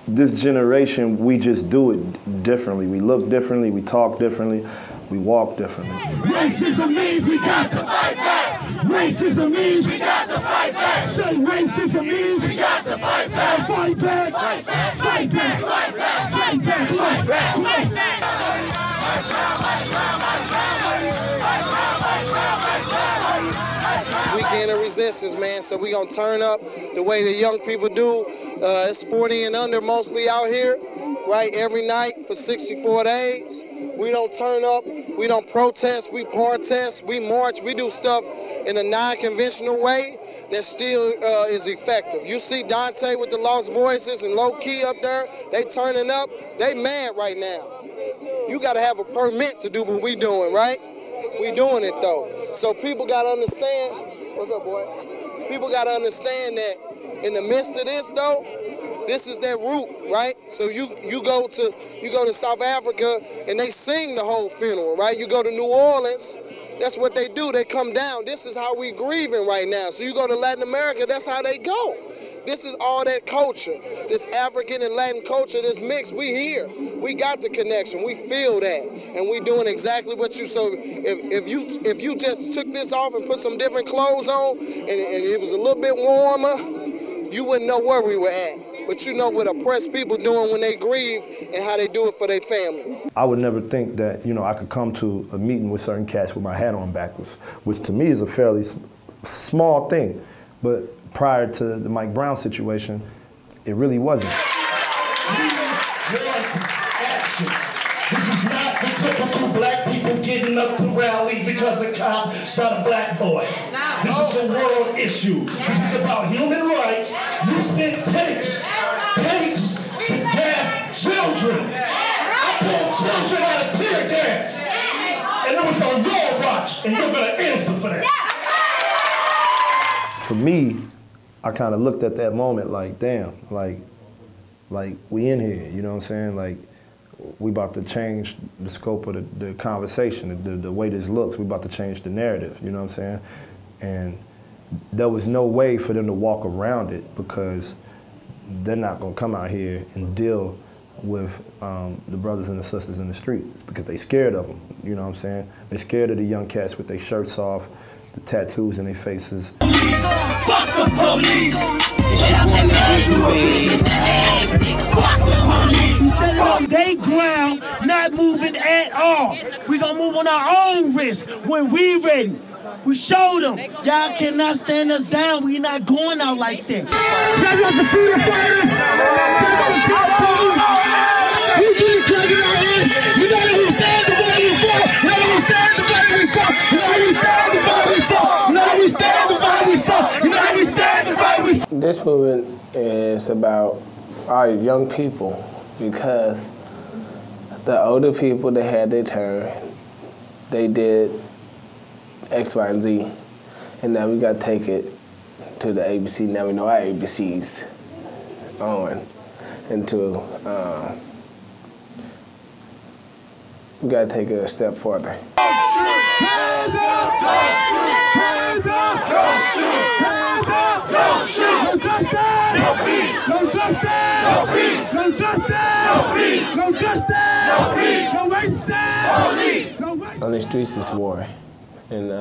this generation, we just do it differently. We look differently, we talk differently, we walk differently. Racism means we got to fight back. Racism means we got to fight back. Say racism means we got to fight back. Fight back. Fight back. Fight back. Fight back. Fight back. Fight back. Fight back. Weekend of resistance, man, so we gonna turn up the way the young people do. It's 40 and under mostly out here, right, every night for 64 days. We don't turn up, we don't protest, we protest, we march, we do stuff in a non-conventional way that still is effective. You see Dante with the Lost Voices and Low Key up there, they turning up, they mad right now. You gotta have a permit to do what we doing, right? We doing it though. So people gotta understand, what's up, boy? People gotta understand that in the midst of this though, this is their root, right? So you go to South Africa and they sing the whole funeral, right? You go to New Orleans, that's what they do. They come down. This is how we grieving right now. So you go to Latin America, that's how they go. This is all that culture, this African and Latin culture, this mix. We here. We got the connection. We feel that, and we doing exactly what you. So if you just took this off and put some different clothes on, and it was a little bit warmer, you wouldn't know where we were at. But you know what oppressed people doing when they grieve and how they do it for their family. I would never think that, you know, I could come to a meeting with certain cats with my hat on backwards, which to me is a fairly small thing. But prior to the Mike Brown situation, it really wasn't. Action. This is not the typical black people getting up to rally because a cop shot a black boy. This is a world issue. This is about human rights. You sent tanks to gas children. I pulled children out of tear gas. And it was on your watch, and you're gonna answer for that. For me, I kind of looked at that moment like, damn, like we in here, you know what I'm saying? Like, we about to change the scope of the conversation, the way this looks. We about to change the narrative, you know what I'm saying? And there was no way for them to walk around it because they're not gonna come out here and deal with the brothers and the sisters in the streets because they scared of them, you know what I'm saying? They scared of the young cats with their shirts off, the tattoos in their faces. Fuck the police! Stay on their ground, not moving at all. We gonna move on our own risk when we ready. We showed them, y'all cannot stand us down. We not going out like that. Shout out to freedom fighters. Shout out to Tef Poe. We keep plugging our in. You know that we stand the way we fought. You know we stand the way we fought. You know we stand the way we fought. You know we stand the way we fought. You know we stand the way we fought. This movement is about our young people because the older people, they had their turn. They did X, Y, and Z, and now we gotta take it to the ABC. Now we know our ABCs on into, we gotta take it a step further. Hands up! Hands up! Don't shoot! Hands up! Don't shoot! No justice! No peace! No justice! No peace! No justice! No peace! No justice! No peace! No racism! Police! On the streets is war. And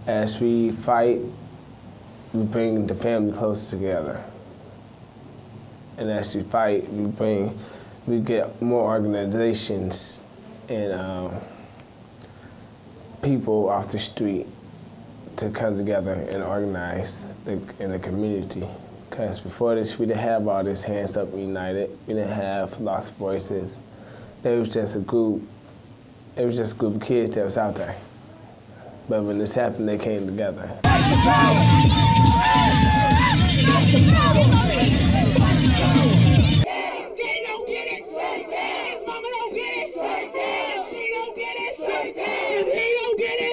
as we fight, we bring the family closer together. And as we fight, we get more organizations and people off the street to come together and organize in the community. Because before this, we didn't have all this Hands Up United. We didn't have Lost Voices. There was just a group. It was just a group of kids that was out there. But when this happened, they came together.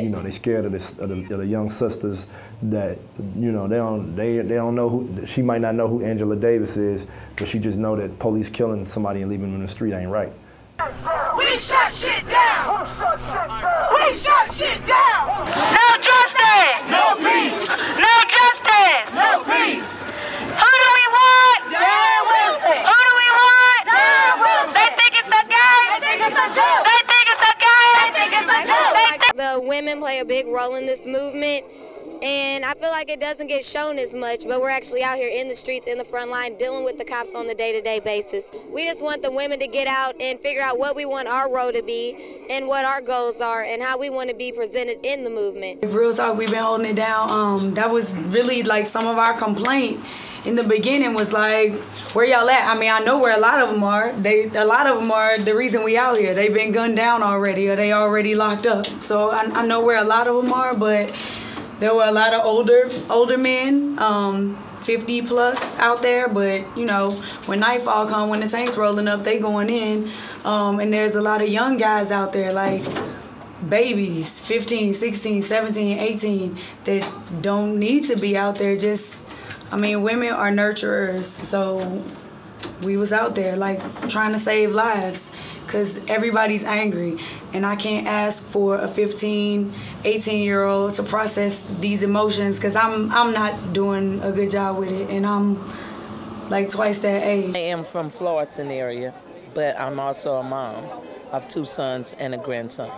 You know, they scared of the young sisters that, you know, they don't know who, she might not know who Angela Davis is, but she just know that police killing somebody and leaving them in the street ain't right. We shut shit down! We shut shit down! No justice! No peace! No justice! No peace! Who do we want? Yeah, women play a big role in this movement, and I feel like it doesn't get shown as much, but we're actually out here in the streets, in the front line, dealing with the cops on the day-to-day basis. We just want the women to get out and figure out what we want our role to be and what our goals are and how we want to be presented in the movement. Real talk, we've been holding it down. That was really like some of our complaint in the beginning was like, where y'all at? I mean, I know where a lot of them are. A lot of them are the reason we out here. They've been gunned down already or they already locked up. So I know where a lot of them are, but there were a lot of older men, 50 plus out there, but you know, when nightfall come, when the tanks rolling up, they going in. And there's a lot of young guys out there, like babies, 15, 16, 17, 18, that don't need to be out there. Just, I mean, women are nurturers, so we was out there like trying to save lives, because everybody's angry, and I can't ask for a 15, 18-year-old to process these emotions, because I'm not doing a good job with it, and I'm like twice that age. I am from Florissant area, but I'm also a mom of 2 sons and a grandson,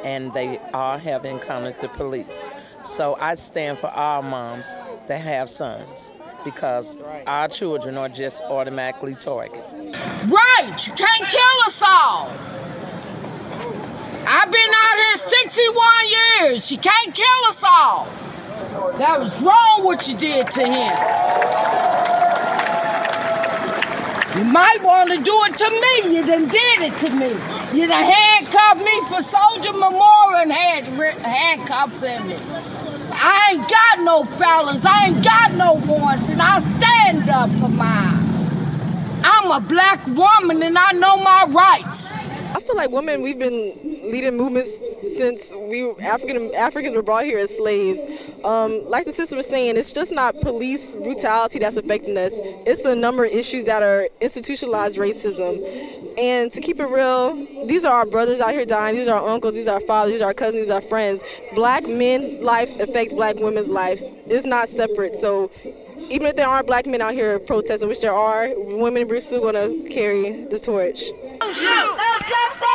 and they all have encountered the police. So I stand for all moms that have sons, because our children are just automatically targeted. Right, you can't kill us all. I've been out here 61 years. You can't kill us all. That was wrong what you did to him. You might want to do it to me. You done did it to me. You done handcuffed me for Soldier Memorial and had handcuffs in me. I ain't got no fellas, I ain't got no warrants, and I stand up for mine. I'm a black woman and I know my rights. I feel like women, we've been leading movements since Africans were brought here as slaves. Like the sister was saying, it's just not police brutality that's affecting us. It's a number of issues that are institutionalized racism. And to keep it real, these are our brothers out here dying. These are our uncles, these are our fathers, these are our cousins, these are our friends. Black men's lives affect black women's lives. It's not separate. So even if there aren't black men out here protesting, which there are, women are still going to carry the torch. No justice,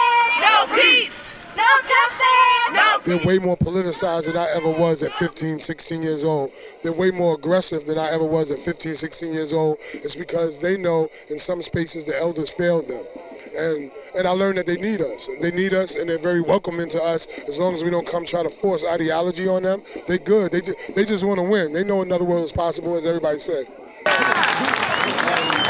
no peace, no justice, no peace. They're way more politicized than I ever was at 15, 16 years old. They're way more aggressive than I ever was at 15, 16 years old. It's because they know in some spaces the elders failed them. And I learned that they need us. They need us, and they're very welcoming to us. As long as we don't come try to force ideology on them, they're good. They just want to win. They know another world is possible, as everybody said.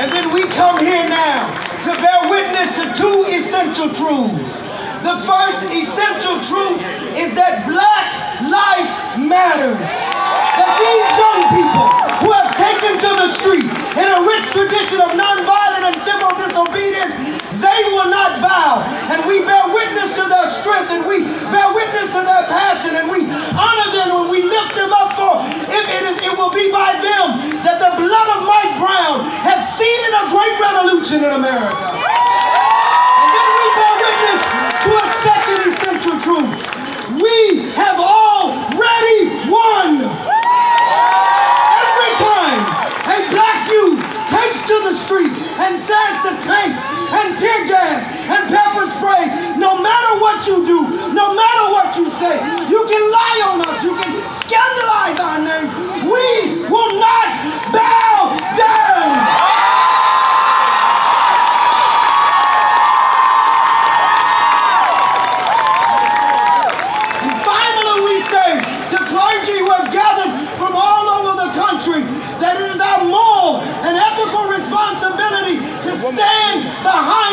And then we come here now to bear witness to 2 essential truths. The first essential truth is that black life matters. That these young people who have taken to the street in a rich tradition of nonviolent and civil disobedience, they will not bow. And we bear witness to their strength, and we bear witness to their passion, and we honor them and we lift them up, for it will be by them that the blood of Mike Brown has seeded a great revolution in America. And then we bear witness to a second essential truth. We have already won. Every time a black youth takes to the street and says to tanks and tear gas and pepper spray, no matter what you do, no matter what you say, you can lie on us, you can scandalize our names, we will not bow down. That it is our moral and ethical responsibility to stand behind